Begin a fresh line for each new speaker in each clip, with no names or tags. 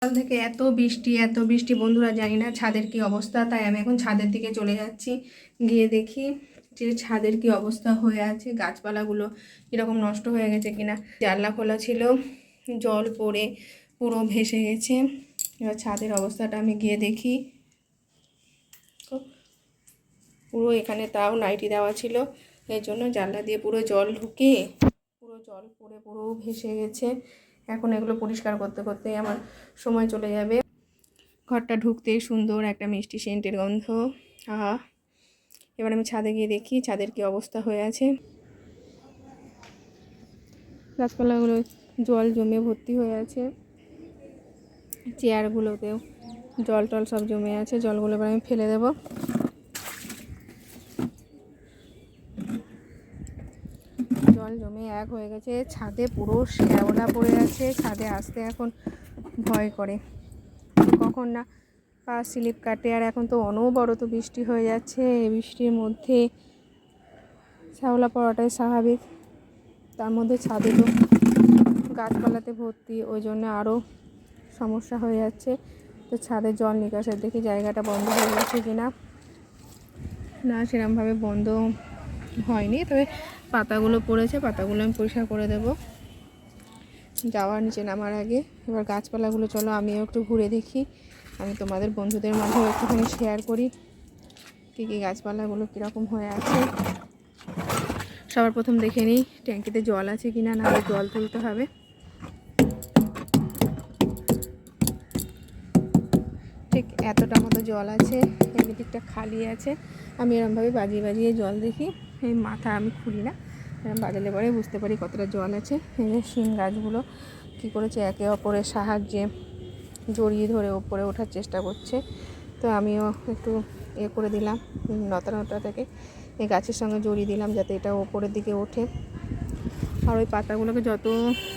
সকাল থেকে এত বৃষ্টি বন্ধুরা, জানি না ছাদের কি অবস্থা। তাই আমি এখন ছাদের দিকে চলে যাচ্ছি, গিয়ে দেখি যে ছাদের কি অবস্থা হয়ে আছে, গাছপালাগুলো কীরকম নষ্ট হয়ে গেছে কিনা। জানলা খোলা ছিল, জল পড়ে পুরো ভেসে গেছে। এবার ছাদের অবস্থাটা আমি গিয়ে দেখি। পুরো এখানে তাও নাইটি দেওয়া ছিল, এই জন্য জানলা দিয়ে পুরো জল ঢুকে পুরো জল পড়ে পুরো ভেসে গেছে। এখন এগুলো পরিষ্কার করতে করতে আমার সময় চলে যাবে। ঘরটা ঢুকতেই সুন্দর একটা মিষ্টি সেন্টের গন্ধ। আহা! এবার আমি ছাদে গিয়ে দেখি ছাদের কি অবস্থা হয়ে আছে। গাছপালাগুলো জল জমে ভর্তি হয়ে আছে, চেয়ারগুলোতেও জল টল সব জমে আছে। জলগুলো এবার আমি ফেলে দেব। জল জমে এক হয়ে গেছে, ছাদে পুরো শ্যাওলা পড়ে আছে। ছাদে আসতে এখন ভয় করে, কখন না পা স্লিপ কাটে। আর এখন তো অনবরত বৃষ্টি হয়ে যাচ্ছে, এই বৃষ্টির মধ্যে শ্যাওলা পড়াটাই স্বাভাবিক। তার মধ্যে ছাদে তো গাছপালাতে ভর্তি, ওই জন্য আরও সমস্যা হয়ে যাচ্ছে। তো ছাদে জল নিকাশের দেখি জায়গাটা বন্ধ হয়ে গেছে কিনা। না, সেরকমভাবে বন্ধ হয়নি, তবে পাতাগুলো পড়েছে, পাতাগুলো আমি পরিষ্কার করে দেব যাওয়ার নিচে নামার আগে। এবার গাছপালাগুলো চলো আমিও একটু ঘুরে দেখি, আমি তোমাদের বন্ধুদের মাঝেও একটুখানি শেয়ার করি কী কী গাছপালাগুলো কীরকম হয়ে আছে। সবার প্রথম দেখে নিই ট্যাঙ্কিতে জল আছে কিনা, নাহলে জল তুলতে হবে। ঠিক এতটা মতো জল আছে, এই দিকটা খালি আছে। আমি এরমভাবে বাজিয়ে বাজিয়ে জল দেখি, এই মাথা আমি খুলি না, বাজালে পরে বুঝতে পারি কতটা জল আছে। এই যে শিম গাছগুলো কী করেছে, একে অপরের সাহায্যে জড়িয়ে ধরে ওপরে ওঠার চেষ্টা করছে। তো আমিও একটু করে দিলাম, নতা থেকে এই গাছের সঙ্গে জড়িয়ে দিলাম যাতে এটা ওপরের দিকে ওঠে। আর ওই পাতাগুলোকে, যত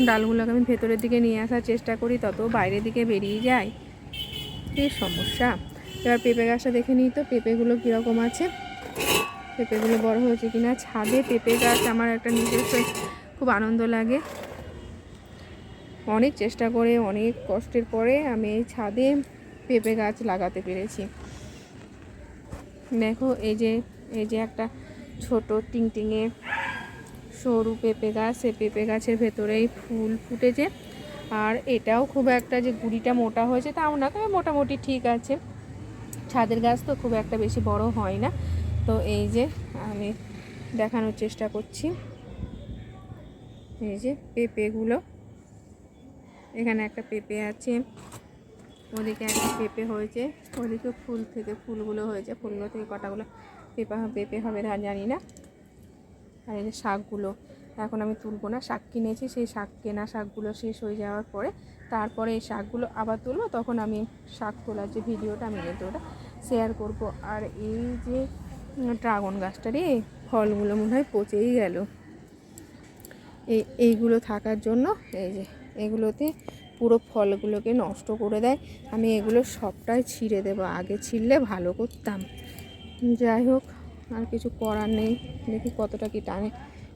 ডালগুলোকে আমি ভেতরের দিকে নিয়ে আসার চেষ্টা করি, তত বাইরের দিকে বেরিয়ে যায়। কী সমস্যা। এবার পেঁপে গাছটা দেখে নিই তো, পেঁপেগুলো কীরকম আছে, পেঁপেগুলো বড় হয়েছে কিনা। ছাদে পেঁপে গাছ আমার একটা নিজস্ব খুব আনন্দ লাগে। অনেক চেষ্টা করে, অনেক কষ্টের পরে আমি এই ছাদে পেঁপে গাছ লাগাতে পেরেছি। দেখো, এই যে একটা ছোট টিংটিঙে সরু পেঁপে গাছ, সেই পেঁপে গাছের ভেতরেই ফুল ফুটেছে। আর এটাও খুব একটা যে গুঁড়িটা মোটা হয়েছে তাও না, তবে মোটামুটি ঠিক আছে। ছাদের গাছ তো খুব একটা বেশি বড় হয় না। তো এই যে আমি দেখানোর চেষ্টা করছি, এই যে পেঁপেগুলো, এখানে একটা পেঁপে আছে, ওদিকে একটা পেঁপে হয়েছে, ওদিকে ফুল থেকে ফুলগুলো হয়েছে, ফুলগুলো থেকে কটাগুলো পেঁপে হবে তা জানি না। আর এই যে শাকগুলো এখন আমি তুলবো না, শাক কিনেছি, সেই কেনা শাকগুলো শেষ হয়ে যাওয়ার পরে তারপরে এই শাকগুলো আবার তুলবো, তখন আমি শাক তোলার যে ভিডিওটা আমি কিন্তু ওটা শেয়ার করব। আর এই যে ড্রাগন গাছটারে ফলগুলো মনে হয় পচেই গেল, এইগুলো থাকার জন্য এই যে এগুলোতে পুরো ফলগুলোকে নষ্ট করে দেয়। আমি এগুলো সবটাই ছিঁড়ে দেবো, আগে ছিঁড়লে ভালো করতাম। যাই হোক, আর কিছু করার নেই, দেখি কতটা কি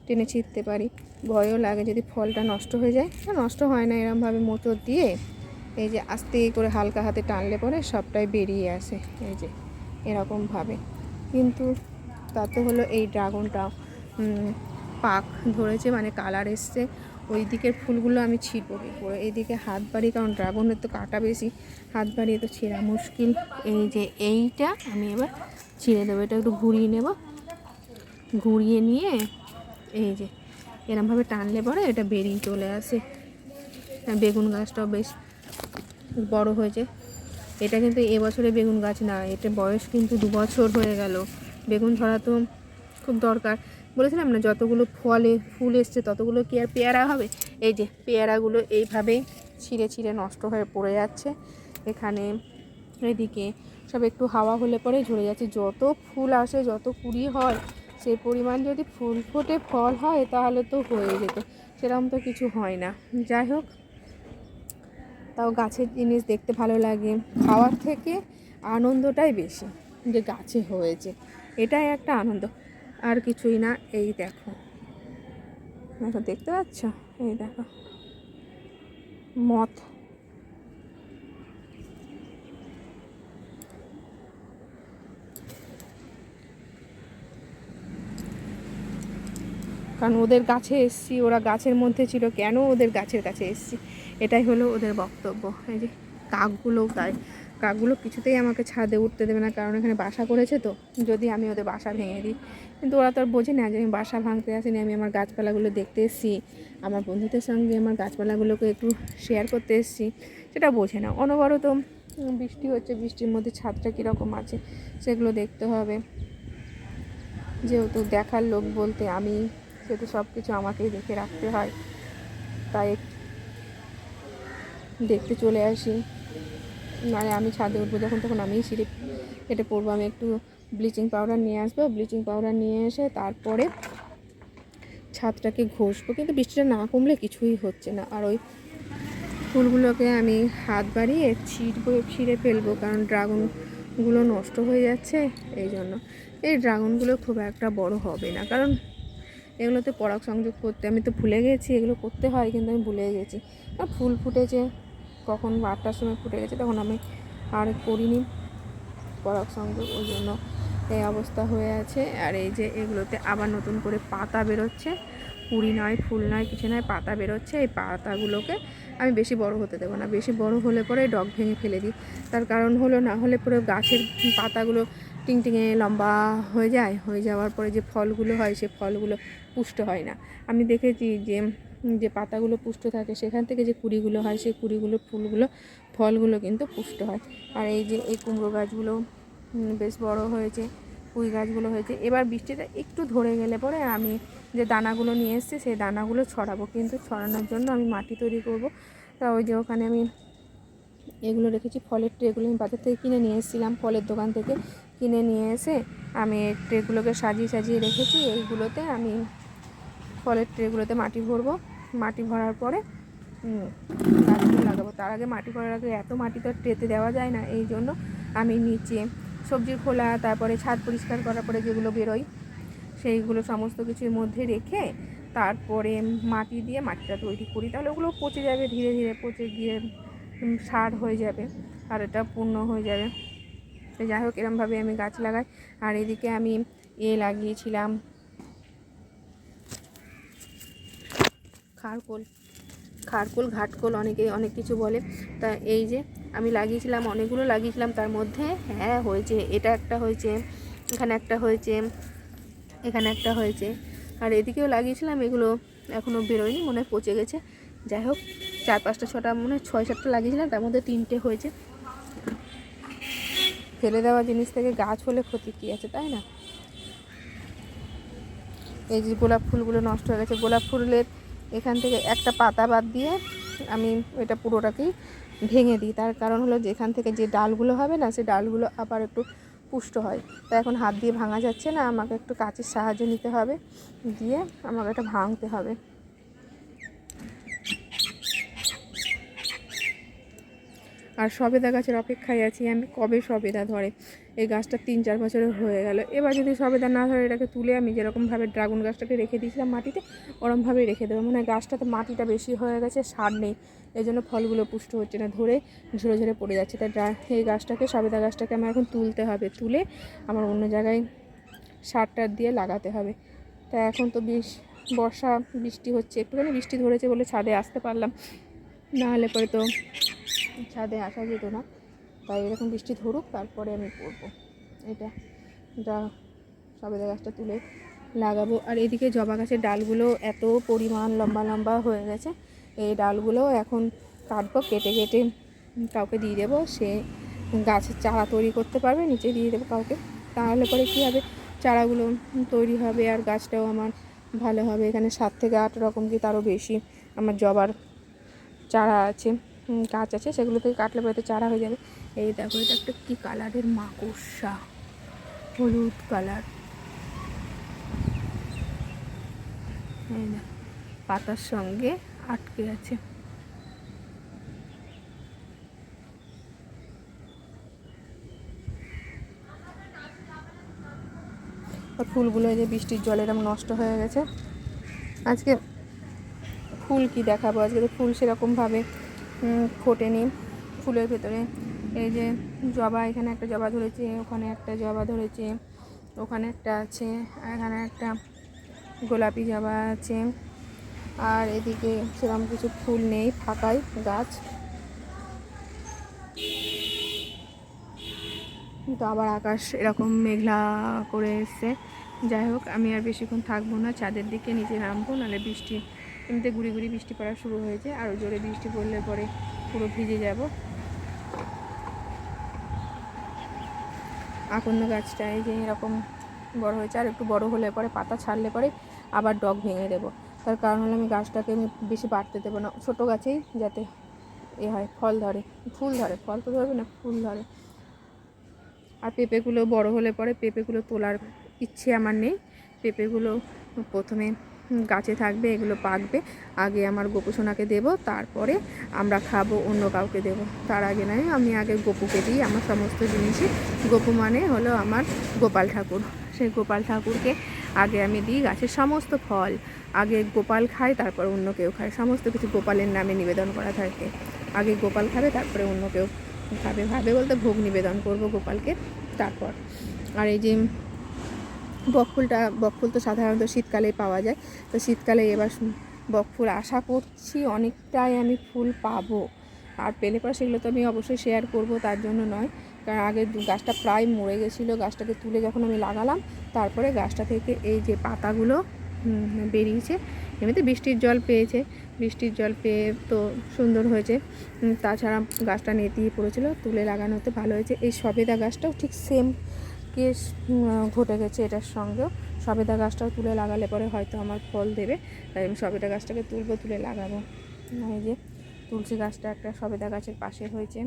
টেনে ছিঁড়তে পারি। ভয়ও লাগে যদি ফলটা নষ্ট হয়ে যায়। নষ্ট হয় না, এরমভাবে মোচড় দিয়ে এই যে আস্তে করে হালকা হাতে টানলে পরে সবটাই বেরিয়ে আসে, এই যে এরকমভাবে। কিন্তু তাতে হলো এই ড্রাগনটা পাক ধরেছে, মানে কালার এসছে। ওই দিকের ফুলগুলো আমি ছিঁড়বো কী করে, এইদিকে হাত বাড়ি, কারণ ড্রাগনের তো কাটা বেশি, হাত বাড়িয়ে তো ছেঁড়া মুশকিল। এই যে এইটা আমি এবার ছিঁড়ে দেবো, এটা একটু ঘুরিয়ে নেব, ঘুরিয়ে নিয়ে এই যে এরমভাবে টানলে পরে এটা বেরিয়ে চলে আসে। বেগুন গাছটাও বেশ বড় হয়েছে। এটা কিন্তু এবছরে বেগুন গাছ না, এটা বয়স কিন্তু 2 বছর হয়ে গেল। বেগুন ধরা তো খুব দরকার। বলেছিলাম না, যতগুলো ফুল এসছে ততগুলো কি আর পেয়ারা হবে। এই যে পেয়ারাগুলো এইভাবেই ছিঁড়ে ছিঁড়ে নষ্ট হয়ে পড়ে যাচ্ছে। এখানে এদিকে সব একটু হাওয়া হলে পরে ঝরে যাচ্ছে। যত ফুল আসে, যত কুড়ি হয়, সেই পরিমাণ যদি ফুল ফোটে, ফল হয়, তাহলে তো হয়ে যেত। সেরকম তো কিছু হয় না। যাই হোক, তাও গাছের জিনিস দেখতে ভালো লাগে, খাওয়ার থেকে আনন্দটাই বেশি যে গাছে হয়েছে, এটাই একটা আনন্দ, আর কিছুই না। এই দেখো, দেখো, দেখতে পাচ্ছ, এই দেখো মথ, কারণ ওদের গাছে এসছি, ওরা গাছের মধ্যে ছিল, কেন ওদের গাছের কাছে এসছি, এটাই হলো ওদের বক্তব্য। এই যে কাকগুলোও তাই, কাকগুলো কিছুতেই আমাকে ছাদে উঠতে দেবে না, কারণ এখানে বাসা করেছে তো, যদি আমি ওদের বাসা ভেঙে দিই। কিন্তু ওরা তো আর বোঝে না যে আমি বাসা ভাঙতে আসিনি, আমি আমার গাছপালাগুলো দেখতে এসেছি, আমার বন্ধুদের সঙ্গে আমার গাছপালাগুলোকে একটু শেয়ার করতে এসেছি, সেটা বোঝে না। অনবরত বৃষ্টি হচ্ছে, বৃষ্টির মধ্যে ছাদটা কীরকম আছে সেগুলো দেখতে হবে। যেহেতু দেখার লোক বলতে আমি, সেহেতু সব কিছু আমাকেই দেখে রাখতে হয়, তাই দেখতে চলে আসি। মানে আমি ছাদে উঠবো যখন, তখন আমিই সিঁড়ি কেটে পড়বো। আমি একটু ব্লিচিং পাউডার নিয়ে আসবো, ব্লিচিং পাউডার নিয়ে এসে তারপরে ছাদটাকে ঘষবো। কিন্তু বৃষ্টিটা না কমলে কিছুই হচ্ছে না। আর ওই ফুলগুলোকে আমি হাত বাড়িয়ে ছিঁড়ে ফেলবো, কারণ ড্রাগনগুলো নষ্ট হয়ে যাচ্ছে। এই জন্য এই ড্রাগনগুলো খুব একটা বড় হবে না, কারণ এগুলোতে পরাগ সংযোগ করতে আমি তো ভুলে গেছি, এগুলো করতে হয় কিন্তু আমি ভুলে গেছি। আর ফুল ফুটেছে কখন 8টার সময় ফুটে গেছে, তখন আমি আর করিনি পরাগ সংযোগ, ওই জন্য এই অবস্থা হয়ে আছে। আর এই যে এগুলোতে আবার নতুন করে পাতা বেরোচ্ছে, কুড়ি নয়, ফুল নয়, কিছু নয়, পাতা বেরোচ্ছে। এই পাতাগুলোকে আমি বেশি বড় হতে দেবো না, বেশি বড় হলে পরে ডগ ভেঙে ফেলে দিই। তার কারণ হলো, না হলে পরে গাছের পাতাগুলো টিংটিঙে লম্বা হয়ে যায়, হয়ে যাওয়ার পরে যে ফলগুলো হয় সে ফলগুলো পুষ্ট হয় না। আমি দেখেছি যে পাতাগুলো পুষ্ট থাকে, সেখান থেকে যে কুড়িগুলো হয়, সেই কুড়িগুলো, ফুলগুলো, ফলগুলো কিন্তু পুষ্ট হয়। আর এই যে এই কুমড়ো গাছগুলো বেশ বড় হয়েছে, পুঁই গাছগুলো হয়েছে। এবার বৃষ্টিটা একটু ধরে গেলে পরে আমি যে দানাগুলো নিয়ে এসেছি সেই দানাগুলো ছড়াবো, কিন্তু ছড়ানোর জন্য আমি মাটি তৈরি করব। তা ওই যে ওখানে আমি এগুলো রেখেছি, ফলের ট্রেগুলো আমি বাজার থেকে কিনে নিয়ে এসেছিলাম, ফলের দোকান থেকে কিনে নিয়ে এসে আমি ট্রেগুলোকে সাজিয়ে সাজিয়ে রেখেছি। এইগুলোতে আমি ফলের ট্রেগুলোতে মাটি ভরবো, মাটি ভরার পরে গাছগুলো লাগাবো। তার আগে মাটি ভরার আগে এত মাটি তো ট্রেতে দেওয়া যায় না, এই জন্য আমি নিচে সবজির খোলা, তারপরে ছাদ পরিষ্কার করার পরে যেগুলো বেরোয় সেইগুলো সমস্ত কিছুর মধ্যে রেখে তারপরে মাটি দিয়ে মাটিটা তৈরি করি, তাহলে ওগুলো পচে যাবে, ধীরে ধীরে পচে গিয়ে সার হয়ে যাবে আর এটা পূর্ণ হয়ে যাবে। তো যাই হোক, এরমভাবে আমি গাছ লাগাই। আর এদিকে আমি লাগিয়েছিলাম খারকোল ঘাটকোল, অনেকে অনেক কিছু বলে। তা এই যে আমি লাগিয়েছিলাম, অনেকগুলো লাগিয়েছিলাম, তার মধ্যে হ্যাঁ হয়েছে, এটা একটা হয়েছে, এখানে একটা হয়েছে, এখানে একটা হয়েছে, আর এদিকেও লাগিয়েছিলাম, এগুলো এখনও বেরোয়নি, মনে হয় পচে গেছে। যাই হোক, 4-5টা 6টা মনে হয় 6-7টা লাগিয়েছিলাম, তার মধ্যে 3টে হয়েছে। ফেলে দেওয়া জিনিস থেকে গাছ হলে ক্ষতি কী আছে, তাই না? এই যে গোলাপ ফুলগুলো নষ্ট হয়ে গেছে, গোলাপ ফুলের এখান থেকে একটা পাতা বাদ দিয়ে আমি এটা পুরোটাকেই ভেঙে দিই। তার কারণ হলো, যেখান থেকে যে ডালগুলো হবে না, সেই ডালগুলো আবার একটু পুষ্ট হয়। তা এখন হাত দিয়ে ভাঙা যাচ্ছে না, আমাকে একটু কাঁচির সাহায্য নিতে হবে, দিয়ে আমাকে এটা ভাঙতে হবে। আর সবেদা গাছের অপেক্ষায় আছি আমি, কবে সবেদা ধরে। এই গাছটা 3-4 বছরের হয়ে গেল। এবার যদি সবেদা না ধরে, এটাকে তুলে আমি যেরকমভাবে ড্রাগন গাছটাকে রেখে দিয়েছিলাম মাটিতে, ওরমভাবেই রেখে দেবো। মানে গাছটাতে মাটিটা বেশি হয়ে গেছে, সার নেই, এই জন্য ফলগুলো পুষ্ট হচ্ছে না, ধরে ঝরে ঝরে পড়ে যাচ্ছে। তাই এই গাছটাকে, সবেদা গাছটাকে আমার এখন তুলতে হবে, তুলে আমার অন্য জায়গায় সার টার দিয়ে লাগাতে হবে। তা এখন তো বর্ষা, বৃষ্টি হচ্ছে, একটুখানি বৃষ্টি ধরেছে বলে ছাদে আসতে পারলাম, না হলে পরে তো ছাদে আসা যেত না। তাই এরকম বৃষ্টি ধরুক, তারপরে আমি করবো এটা, সবেদা গাছটা তুলে লাগাবো। আর এদিকে জবা গাছের ডালগুলো এত পরিমাণ লম্বা লম্বা হয়ে গেছে, এই ডালগুলো এখন কাটবো, কেটে কেটে কাউকে দিয়ে দেবো, সে গাছের চারা তৈরি করতে পারবে, নিচে দিয়ে দেবো কাউকে। তাহলে পরে কী হবে, চারাগুলো তৈরি হবে আর গাছটাও আমার ভালো হবে। এখানে 7 থেকে 8 রকম কি তারও বেশি আমার জবার চারা আছে, গাছ আছে, সেগুলো থেকে কাটলে পরে তো চারা হয়ে যাবে। এই দেখো, এটা একটা কী কালারের মাকড়সা, হলুদ কালার, এই না, পাতার সঙ্গে আটকে আছে। আর ফুলগুলো এই যে বৃষ্টির জলে এরকম নষ্ট হয়ে গেছে। আজকে ফুল কি দেখাবো, আজকে তো ফুল সেরকমভাবে ফোটেনি। ফুলের ভেতরে এই যে জবা, এখানে একটা জবা ধরেছে, ওখানে একটা জবা ধরেছে, ওখানে একটা আছে, এখানে একটা গোলাপি জবা আছে। আর এদিকে সেরকম কিছু ফুল নেই, ফাঁকাই গাছ। তো আবার আকাশ এরকম মেঘলা করে এসছে। যাই হোক, আমি আর বেশিক্ষণ থাকবো না, ছাদের দিকে নিচে নামবো, নাহলে বৃষ্টি এমনিতে গুড়ি গুড়ি বৃষ্টি পড়া শুরু হয়েছে, আরও জোরে বৃষ্টি পড়লে পরে পুরো ভিজে যাব। আকন্দ গাছটা এই যে এরকম বড় হয়েছে, আর একটু বড় হলে পরে পাতা ছাড়লে পরে আবার ডগ ভেঙে দেবো। তার কারণ হলো আমি গাছটাকে আমি বেশি বাড়তে দেবো না, ছোটো গাছেই যাতে এ হয়, ফল ধরে, ফুল ধরে, ফল তো ধরবে না, ফুল ধরে। আর পেঁপেগুলো বড় হলে পরে পেঁপেগুলো তোলার ইচ্ছে আমার নেই। পেঁপেগুলো প্রথমে গাছে থাকবে, এগুলো পাকবে, আগে আমার গোপুসোনাকে দেবো, তারপরে আমরা খাবো, অন্য কাউকে দেবো। তার আগে নয়, আমি আগে গপুকে দিই আমার সমস্ত জিনিসই। গপু মানে হলো আমার গোপাল ঠাকুর, সেই গোপাল ঠাকুরকে আগে আমি দিই গাছের সমস্ত ফল। আগে গোপাল খায়, তারপর অন্য কেউ খায়, সমস্ত কিছু গোপালের নামে নিবেদন করা থাকে। আগে গোপাল খাবে, তারপরে অন্য কেউ খাবে, ভাবে বলতে ভোগ নিবেদন করব গোপালকে তারপর। আর এই যে বকফুল তো সাধারণত শীতকালেই পাওয়া যায়, তো শীতকালে এবার বকফুল আশা করছি অনেকটাই আমি ফুল পাবো। আর পেলে পরে সেগুলো তো আমি অবশ্যই শেয়ার করব, তার জন্য নয়, কারণ আগে গাছটা প্রায় মরে গেছিলো। গাছটাকে তুলে যখন আমি লাগালাম, তারপরে গাছটা থেকে এই যে পাতাগুলো বেরিয়েছে। এমনিতে বৃষ্টির জল পেয়েছে, বৃষ্টির জল পেয়ে তো সুন্দর হয়েছে। তাছাড়া গাছটা নেতিয়ে পড়েছিল, তুলে লাগানোতে ভালো হয়েছে। এই সবেদা গাছটাও ঠিক সেম কেস ঘটে গেছে এটার সঙ্গেও। সবেদা গাছটাও তুলে লাগালে পরে হয়তো আমার ফল দেবে, তাই আমি সবেদা গাছটাকে তুলবো, তুলে লাগাবো। এই যে তুলসী গাছটা একটা সবেদা গাছের পাশে হয়েছে।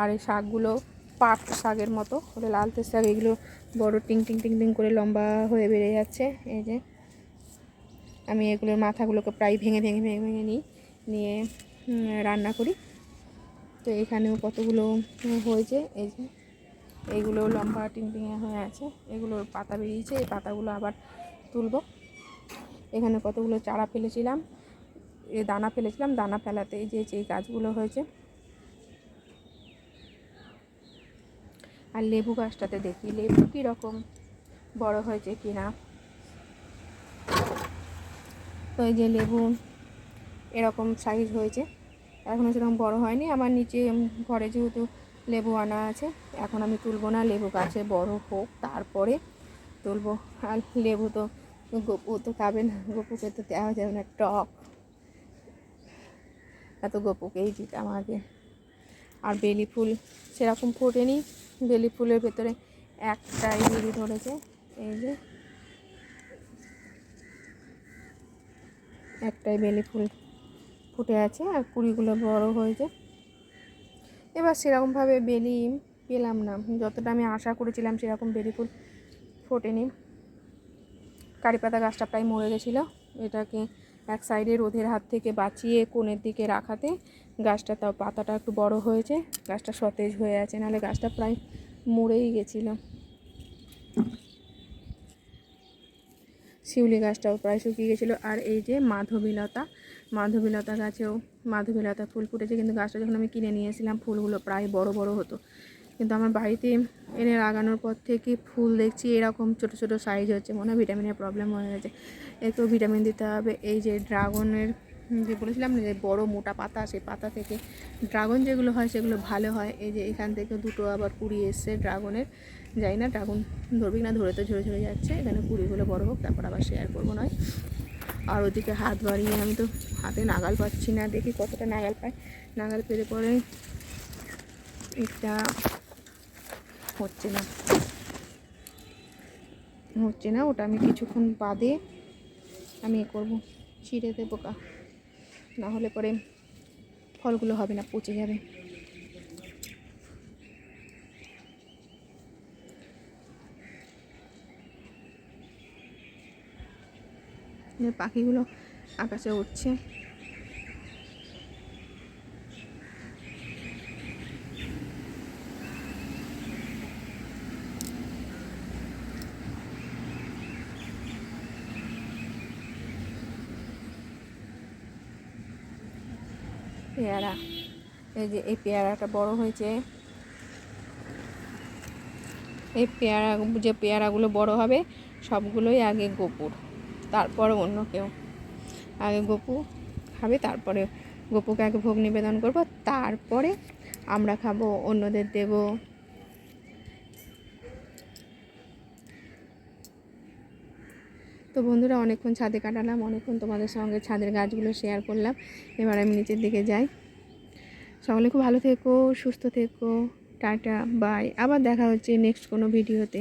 আর এই শাকগুলো পাট শাকের মতো করে, লালতে শাক, এগুলো বড় টিং টিং টিং টিং করে লম্বা হয়ে বেড়ে যাচ্ছে। এই যে আমি এগুলোর মাথাগুলোকে প্রায় ভেঙে ভেঙে ভেঙে ভেঙে নিয়ে রান্না করি। তো এখানেও কতগুলো হয়েছে, এই যে এইগুলো লম্বা টিং টিঙে হয়ে আছে, এগুলোর পাতা বেরিয়েছে, এই পাতাগুলো আবার তুলব। এখানে কতগুলো চারা ফেলেছিলাম, এই দানা ফেলেছিলাম, দানা ফেলাতে এই যে গাছগুলো হয়েছে। আর লেবু গাছটাতে দেখি লেবু কীরকম বড় হয়েছে কি না। তো এই যে লেবু এরকম সাইজ হয়েছে, এখনও সেরকম বড় হয়নি। আমার নিচে ঘরে যেহেতু লেবু আনা আছে, এখন আমি তুলবো না, লেবু গাছে বড় হোক তারপরে তুলবো। আর লেবু তো গপু তো খাবে না, গপুকে তো দেওয়া যাবে না, টক, এত গপুকেই দিতাম আগে। আর বেলি ফুল সেরকম ফোটেনি, বেলি ফুলের ভেতরে একটাই বেলি ধরেছে, এই যে একটাই বেলি ফুল ফুটে আছে, আর কুড়িগুলো বড় হয়েছে। এবার সেরকমভাবে বেলি পেলাম না, যতটা আমি আশা করেছিলাম সেরকম বেলি ফুল ফোটেনি। কারিপাতা গাছটা প্রায় মরে গেছিলো, এটাকে এক সাইডে রোদের হাত থেকে বাঁচিয়ে কোণের দিকে রাখাতে গাছটা, তাও পাতাটা একটু বড় হয়েছে, গাছটা সতেজ হয়ে আছে, নাহলে গাছটা প্রায় মরেই গেছিলো। শিউলি গাছটাও প্রায় শুকিয়ে গেছিলো। আর এই যে মাধবীলতা গাছেও মাধবীলতা ফুল ফুটেছে, কিন্তু গাছটা যখন আমি কিনে নিয়েছিলাম ফুলগুলো প্রায় বড় বড় হতো, কিন্তু আমার বাড়িতে এনে লাগানোর পর থেকে ফুল দেখছি এরকম ছোট ছোট সাইজ হচ্ছে, মনে হয় ভিটামিনের প্রবলেম হয়ে গেছে, একটু ভিটামিন দিতে হবে। এই যে ড্রাগনের যে বলেছিলাম যে বড় মোটা পাতা, সেই পাতা থেকে ড্রাগন যেগুলো হয় সেগুলো ভালো হয়। এই যে এখান থেকে দুটো আবার কুড়ি এসছে ড্রাগনের, যাই না ড্রাগন ধরবি না, ধরে তো ঝরে ঝরে যাচ্ছে। এখানে কুড়িগুলো বড় হোক, তারপর আবার শেয়ার করবো নয়। আর ওদিকে হাত বাড়িয়ে আমি তো হাতে নাগাল পাচ্ছি না, দেখি কতটা নাগাল পাই। নাগাল পেলে পরে এটা হচ্ছে না, ওটা আমি কিছুক্ষণ বাদে আমি করব, ছিঁড়ে দেবো, না হলে পরে ফলগুলো হবে না, পচে যাবে। পাখিগুলো আকাশে উঠছে। পেয়ারা, এই যে এই পেয়ারাটা বড় হয়েছে, এই পেয়ারাগুলো বড় হবে সবগুলোই আগে গোপুর, তারপরে অন্য কেউ। আগে গোপু খাবে, তারপরে গোপুকে আগে ভোগ নিবেদন করব, তারপরে আমরা খাবো, অন্যদের দেব। তো বন্ধুরা, অনেকক্ষণ ছাদে কাটালাম, অনেকক্ষণ তোমাদের সঙ্গে ছাদের গাছগুলো শেয়ার করলাম। এবার আমি নিচের দিকে যাই। সকলে খুব ভালো থেকো, সুস্থ থেকো, টাটা, বাই। আবার দেখা হচ্ছে নেক্সট কোনো ভিডিওতে।